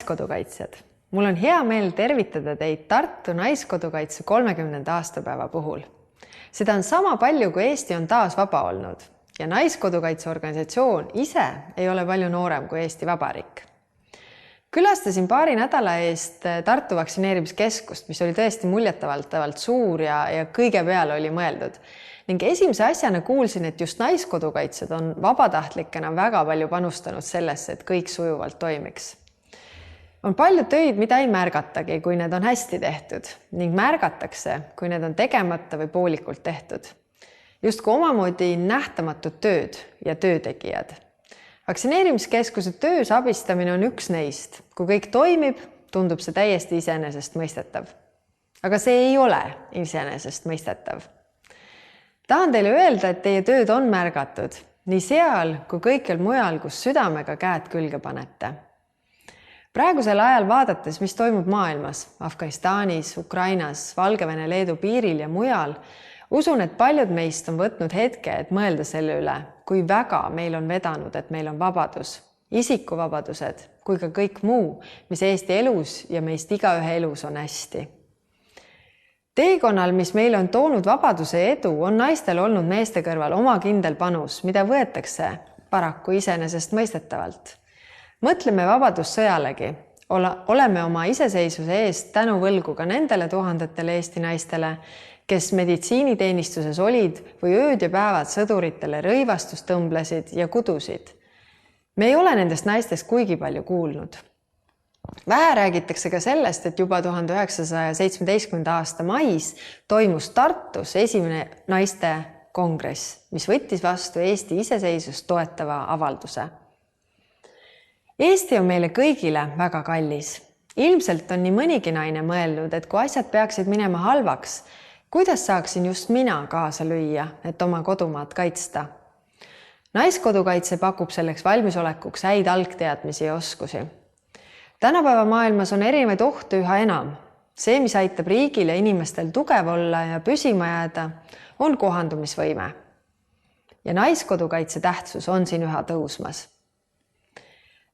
naiskodukaitsjad! Mul on hea meel tervitada teid Tartu Naiskodukaitse 30. aastapäeva puhul. Seda on sama palju, kui Eesti on taas vaba olnud ja Naiskodukaitseorganisatsioon ise ei ole palju noorem kui Eesti Vabariik. Külastasin paari nädala eest Tartu vaktsineerimiskeskust, mis oli tõesti muljetavalt suur ja kõige peale oli mõeldud. Ning esimese asjana kuulsin, et just naiskodukaitsjad on vabatahtlikena väga palju panustanud sellesse, et kõik sujuvalt toimiks. On palju töid, mida ei märgatagi, kui need on hästi tehtud ning märgatakse, kui need on tegemata või poolikult tehtud. Justkui omamoodi nähtamatud tööd ja töötegijad. Vaktsineerimiskeskuse töös abistamine on üks neist. Kui kõik toimib, tundub see täiesti iseenesestmõistetav. Aga see ei ole iseenesestmõistetav. Tahan teile öelda, et teie tööd on märgatud nii seal kui kõikjal mujal, kus südamega käed külge panete. Praegusel ajal vaadates, mis toimub maailmas, Afganistanis, Ukrainas, Valgevene, Leedu piiril ja mujal, usun, et paljud meist on võtnud hetke, et mõelda selle üle, kui väga meil on vedanud, et meil on vabadus, isikuvabadused, kui ka kõik muu, mis Eesti elus ja meist igaühe elus on hästi. Teekonnal, mis meile on toonud vabaduse ja edu, on naistel olnud meeste kõrval oma kindel panus, mida võetakse paraku iseenesestmõistetavalt. Mõtleme vabadussõjalegi. Oleme oma iseseisvuse eest tänu võlgu ka nendele tuhandetele Eesti naistele, kes meditsiiniteenistuses olid või ööd ja päevad sõduritele rõivastust tõmblesid ja kudusid. Me ei ole nendest naistest kuigi palju kuulnud. Vähe räägitakse ka sellest, et juba 1917. aasta mais toimus Tartus esimene naiste kongress, mis võttis vastu Eesti iseseisvust toetava avalduse. Eesti on meile kõigile väga kallis. Ilmselt on nii mõnigi naine mõelnud, et kui asjad peaksid minema halvaks, kuidas saaksin just mina kaasa lüüa, et oma kodumaad kaitsta? Naiskodukaitse pakub selleks valmisolekuks häid algteadmisi ja oskusi. Tänapäeva maailmas on erinevaid ohte üha enam. See, mis aitab riigil ja inimestel tugev olla ja püsima jääda, on kohandumisvõime. Ja naiskodukaitse tähtsus on siin üha tõusmas.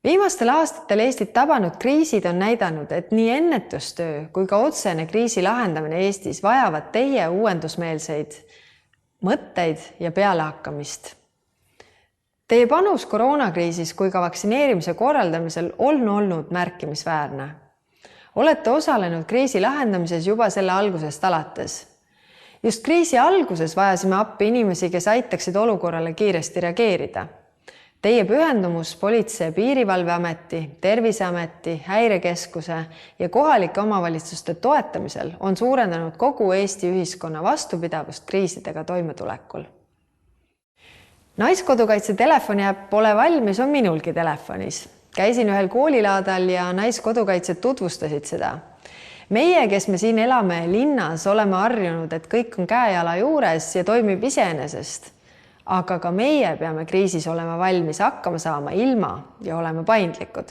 Viimastel aastatel Eestit tabanud kriisid on näidanud, et nii ennetustöö kui ka otsene kriisi lahendamine Eestis vajavad teie uuendusmeelseid mõtteid ja pealehakkamist. Teie panus koroonakriisis kui ka vaktsineerimise korraldamisel on olnud märkimisväärne. Olete osalenud kriisi lahendamises juba selle algusest alates. Just kriisi alguses vajasime appi inimesi, kes aitaksid olukorrale kiiresti reageerida. Teie pühendumus Politsei- ja Piirivalveameti, Terviseameti, Häirekeskuse ja kohalike omavalitsuste toetamisel on suurendanud kogu Eesti ühiskonna vastupidavust kriisidega toimetulekul. Naiskodukaitse telefoniäpp Pole valmis on minulgi telefonis. Käisin ühel koolilaadal ja naiskodukaitsed tutvustasid seda. Meie, kes me siin elame linnas, oleme harjunud, et kõik on käejala juures ja toimib iseenesest. Aga ka meie peame kriisis olema valmis hakkama saama ilma ja olema paindlikud.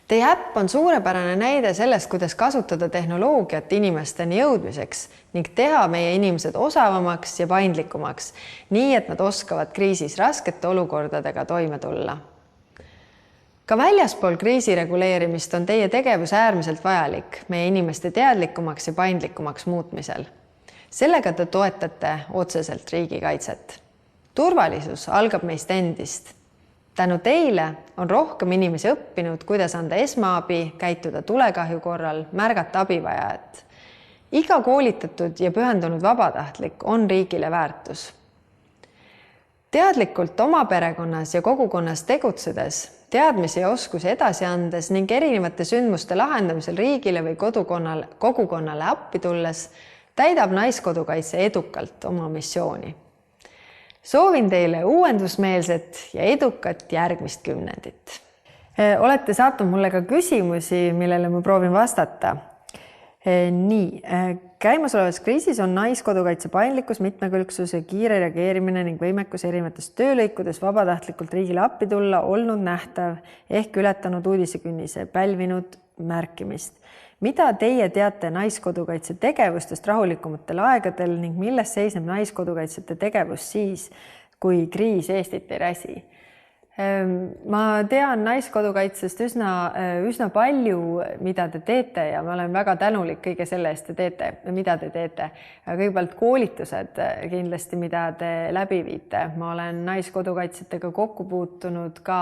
Teie äpp on suurepärane näide sellest, kuidas kasutada tehnoloogiat inimesteni jõudmiseks ning teha meie inimesed osavamaks ja paindlikumaks, nii et nad oskavad kriisis raskete olukordadega toime tulla. Ka väljaspool kriisi reguleerimist on teie tegevus äärmiselt vajalik meie inimeste teadlikumaks ja paindlikumaks muutmisel. Sellega te toetate otseselt riigikaitset. Turvalisus algab meist endist. Tänu teile on rohkem inimesi õppinud, kuidas anda esmaabi, käituda tulekahju korral, märgata abivajajat. Iga koolitatud ja pühendunud vabatahtlik on riigile väärtus. Teadlikult oma perekonnas ja kogukonnas tegutsedes, teadmisi ja oskusi edasi andes ning erinevate sündmuste lahendamisel riigile või kogukonnale appi tulles, täidab naiskodukaitse edukalt oma missiooni. Soovin teile uuendusmeelset ja edukat järgmist kümnendit. Olete saatnud mulle ka küsimusi, millele ma proovin vastata. Nii, käimasolevas kriisis on naiskodukaitse paindlikkus, mitmekülgsus ja kiire reageerimine ning võimekus erinevates töölõikudes vabatahtlikult riigile appi tulla olnud nähtav ehk ületanud uudisekünnise, pälvinud märkimist. Mida teie teate naiskodukaitse tegevustest rahulikumatel aegadel ning milles seisneb naiskodukaitsjate tegevus siis, kui kriis Eestit ei räsi? Ma tean Naiskodukaitsest üsna palju, mida te teete ja ma olen väga tänulik kõige selle eest, mida te teete. Kõigepealt koolitused kindlasti, mida te läbi viite. Ma olen naiskodukaitsjatega kokku puutunud ka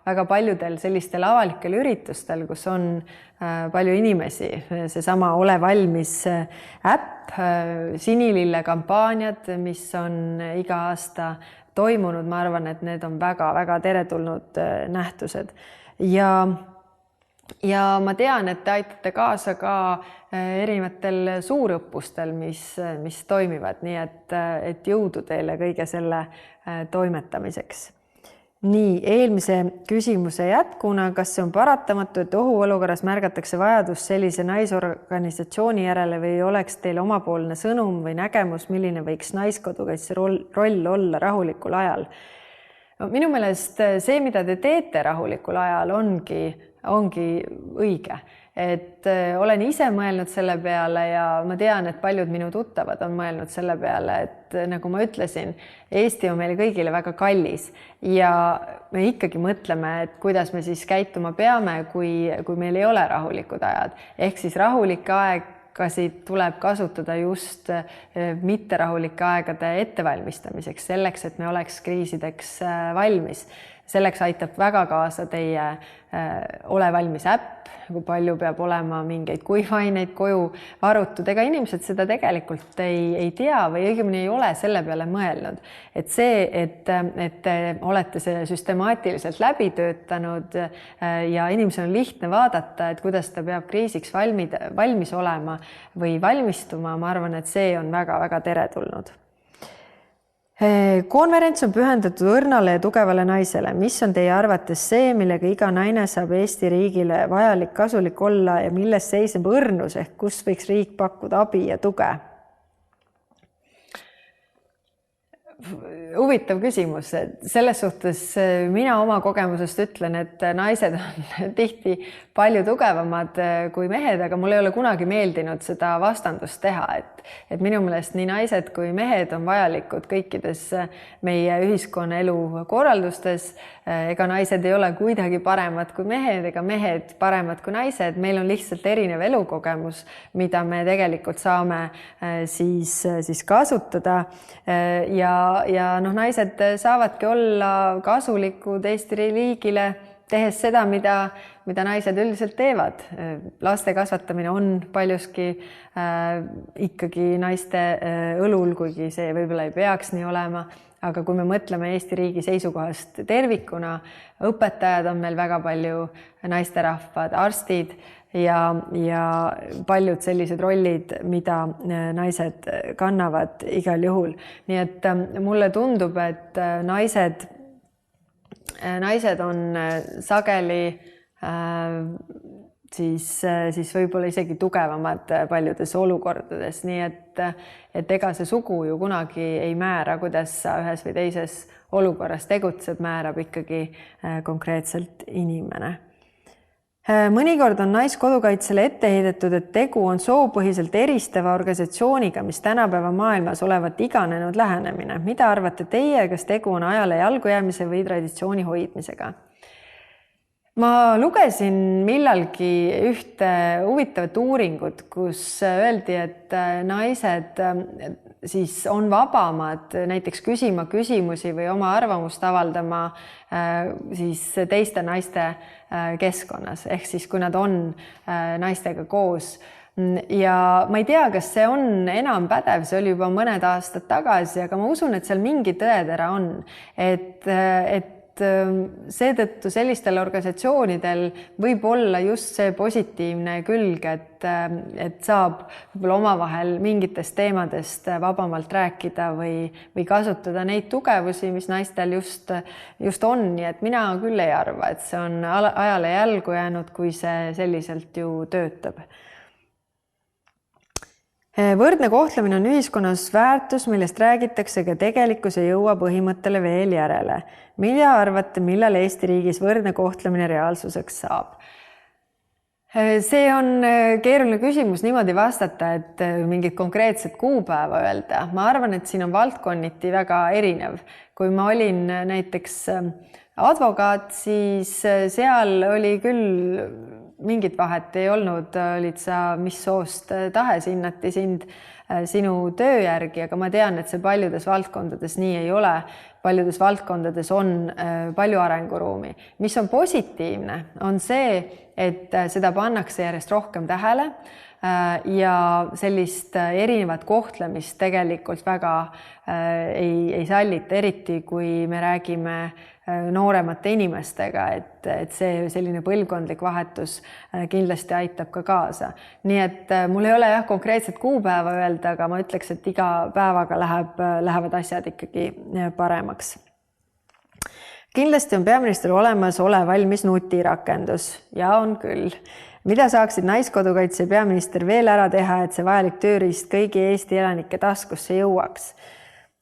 väga paljudel sellistel avalikel üritustel, kus on palju inimesi. Seesama Ole valmis äpp, Sinilille kampaaniad, mis on iga aasta toimunud, ma arvan, et need on väga-väga teretulnud nähtused. Ja ma tean, et te aitate kaasa ka erinevatel suurõppustel, mis toimivad, nii et jõudu teile kõige selle toimetamiseks. Nii, eelmise küsimuse jätkuna, kas see on paratamatu, et ohuolukorras märgatakse vajadus sellise naisorganisatsiooni järele või oleks teil omapoolne sõnum või nägemus, milline võiks naiskodukaitse roll olla rahulikul ajal? No, minu meelest see, mida te teete rahulikul ajal, ongi õige. Et olen ise mõelnud selle peale ja ma tean, et paljud minu tuttavad on mõelnud selle peale, et nagu ma ütlesin, Eesti on meile kõigile väga kallis ja me ikkagi mõtleme, et kuidas me siis käituma peame, kui meil ei ole rahulikud ajad. Ehk siis rahulike aegasid tuleb kasutada just mitterahulike aegade ettevalmistamiseks, selleks, et me oleks kriisideks valmis. Selleks aitab väga kaasa teie Ole valmis äpp, kui palju peab olema mingeid kuivaineid koju varutud. Ega inimesed seda tegelikult ei tea või õigemini ei ole selle peale mõelnud. Et see, et te olete selle süstemaatiliselt läbi töötanud ja inimesel on lihtne vaadata, et kuidas ta peab kriisiks valmis olema või valmistuma, ma arvan, et see on väga-väga teretulnud. Konverents on pühendatud õrnale ja tugevale naisele. Mis on teie arvates see, millega iga naine saab Eesti riigile vajalik, kasulik olla ja milles seisneb õrnus ehk kus võiks riik pakkuda abi ja tuge? Huvitav küsimus. Selles suhtes mina oma kogemusest ütlen, et naised on tihti palju tugevamad kui mehed, aga mul ei ole kunagi meeldinud seda vastandust teha, et minu meelest nii naised kui mehed on vajalikud kõikides meie ühiskonnaelu korraldustes. Ega naised ei ole kuidagi paremad kui mehed, ega mehed paremad kui naised. Meil on lihtsalt erinev elukogemus, mida me tegelikult saame siis kasutada ja naised saavadki olla kasulikud Eesti riigile, tehes seda, mida naised üldiselt teevad. Laste kasvatamine on paljuski ikkagi naiste õlul, kuigi see võib-olla ei peaks nii olema. Aga kui me mõtleme Eesti riigi seisukohast tervikuna, õpetajad on meil väga palju naisterahvad, arstid ja paljud sellised rollid, mida naised kannavad igal juhul. Nii et mulle tundub, et naised on sageli siis võib-olla isegi tugevamad paljudes olukordades, nii et ega see sugu ju kunagi ei määra, kuidas sa ühes või teises olukorras tegutsed, määrab ikkagi konkreetselt inimene. Mõnikord on Naiskodukaitsele ette heidetud, et tegu on soopõhiselt eristava organisatsiooniga, mis tänapäeva maailmas olevat iganenud lähenemine. Mida arvate teie, kas tegu on ajale jalgu jäämise või traditsiooni hoidmisega? Ma lugesin millalgi ühte huvitavat uuringut, kus öeldi, et naised siis on vabamad näiteks küsima küsimusi või oma arvamust avaldama siis teiste naiste keskkonnas, ehk siis kui nad on naistega koos. Ja ma ei tea, kas see on enam pädev, see oli juba mõned aastad tagasi, aga ma usun, et seal mingi tõetera on, et seetõttu sellistel organisatsioonidel võib olla just see positiivne külg, et saab võib-olla omavahel mingitest teemadest vabamalt rääkida või kasutada neid tugevusi, mis naistel just on. Nii et mina küll ei arva, et see on ajale jälgu jäänud, kui see selliselt ju töötab. Võrdne kohtlemine on ühiskonnas väärtus, millest räägitakse, aga tegelikkus ei jõua põhimõttele veel järele. Mida arvate, millal Eesti riigis võrdne kohtlemine reaalsuseks saab? See on keeruline küsimus niimoodi vastata, et mingit konkreetset kuupäeva öelda. Ma arvan, et siin on valdkonniti väga erinev. Kui ma olin näiteks advokaat, siis seal oli küll mingit vahet ei olnud, olid sa mis soost tahes, hinnati sind sinu töö järgi, aga ma tean, et see paljudes valdkondades nii ei ole. Paljudes valdkondades on palju arenguruumi. Mis on positiivne, on see, et seda pannakse järjest rohkem tähele ja sellist erinevat kohtlemist tegelikult väga ei sallita, eriti kui me räägime nooremate inimestega, et see selline põlvkondlik vahetus kindlasti aitab ka kaasa. Nii et mul ei ole konkreetset kuupäeva öelda, aga ma ütleks, et iga päevaga lähevad asjad ikkagi paremaks. Kindlasti on peaminister olemas Ole valmis nutirakendus ja on küll. Mida saaksid Naiskodukaitse ja peaminister veel ära teha, et see vajalik tööriist kõigi Eesti elanike taskusse jõuaks?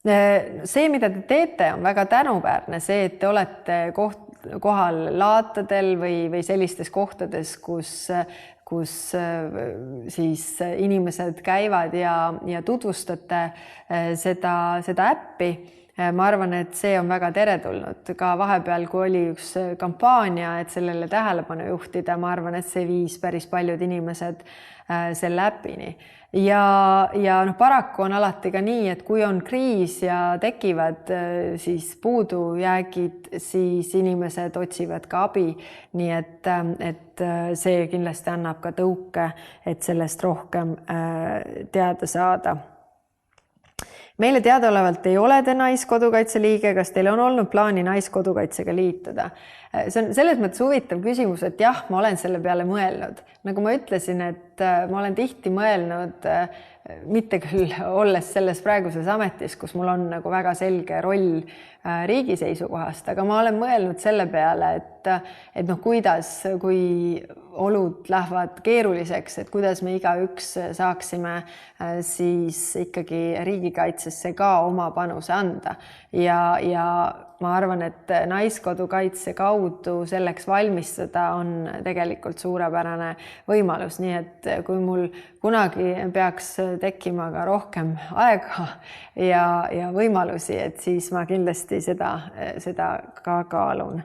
See, mida te teete, on väga tänuväärne. See, et te olete kohal laatadel või sellistes kohtades, kus siis inimesed käivad ja tutvustate seda äppi. Ma arvan, et see on väga teretulnud. Ka vahepeal, kui oli üks kampaania, et sellele tähelepanu juhtida, ma arvan, et see viis päris paljud inimesed selle äpini. Ja paraku on alati ka nii, et kui on kriis ja tekivad siis puudujäägid, siis inimesed otsivad ka abi. Nii et see kindlasti annab ka tõuke, et sellest rohkem teada saada. Meile teadaolevalt ei ole te Naiskodukaitse liige, kas teil on olnud plaani Naiskodukaitsega liituda? See on selles mõttes huvitav küsimus, et jah, ma olen selle peale mõelnud. Nagu ma ütlesin, et ma olen tihti mõelnud, mitte küll olles selles praeguses ametis, kus mul on nagu väga selge roll riigi seisukohast, aga ma olen mõelnud selle peale, et kuidas, kui olud lähevad keeruliseks, et kuidas me igaüks saaksime siis ikkagi riigikaitsesse ka oma panuse anda. Ja ma arvan, et Naiskodukaitse kaudu selleks valmistada on tegelikult suurepärane võimalus. Nii et kui mul kunagi peaks tekkima ka rohkem aega ja võimalusi, et siis ma kindlasti seda ka kaalun.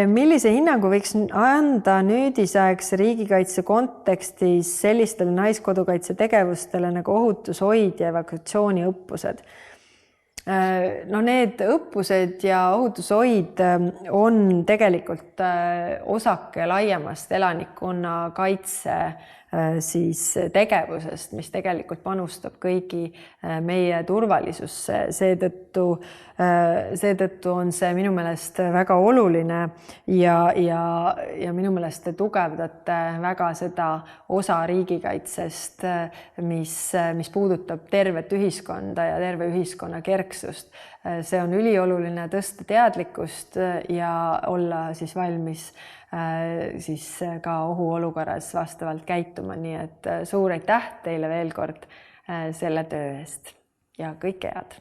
Millise hinnangu võiks anda nüüdisaegse riigikaitse kontekstis sellistele Naiskodukaitse tegevustele nagu ohutushoid ja evakuatsiooniõppused? No need õppused ja ohutushoid on tegelikult osake laiemast elanikkonna kaitse siis tegevusest, mis tegelikult panustab kõigi meie turvalisusse. Seetõttu on see minu meelest väga oluline ja minu meelest te tugevdate väga seda osa riigikaitsest, mis puudutab tervet ühiskonda ja terve ühiskonna kerksust. See on ülioluline tõsta teadlikkust ja olla siis valmis siis ka ohuolukorras vastavalt käituma. Nii et suur aitäh teile veel kord selle töö eest ja kõike head!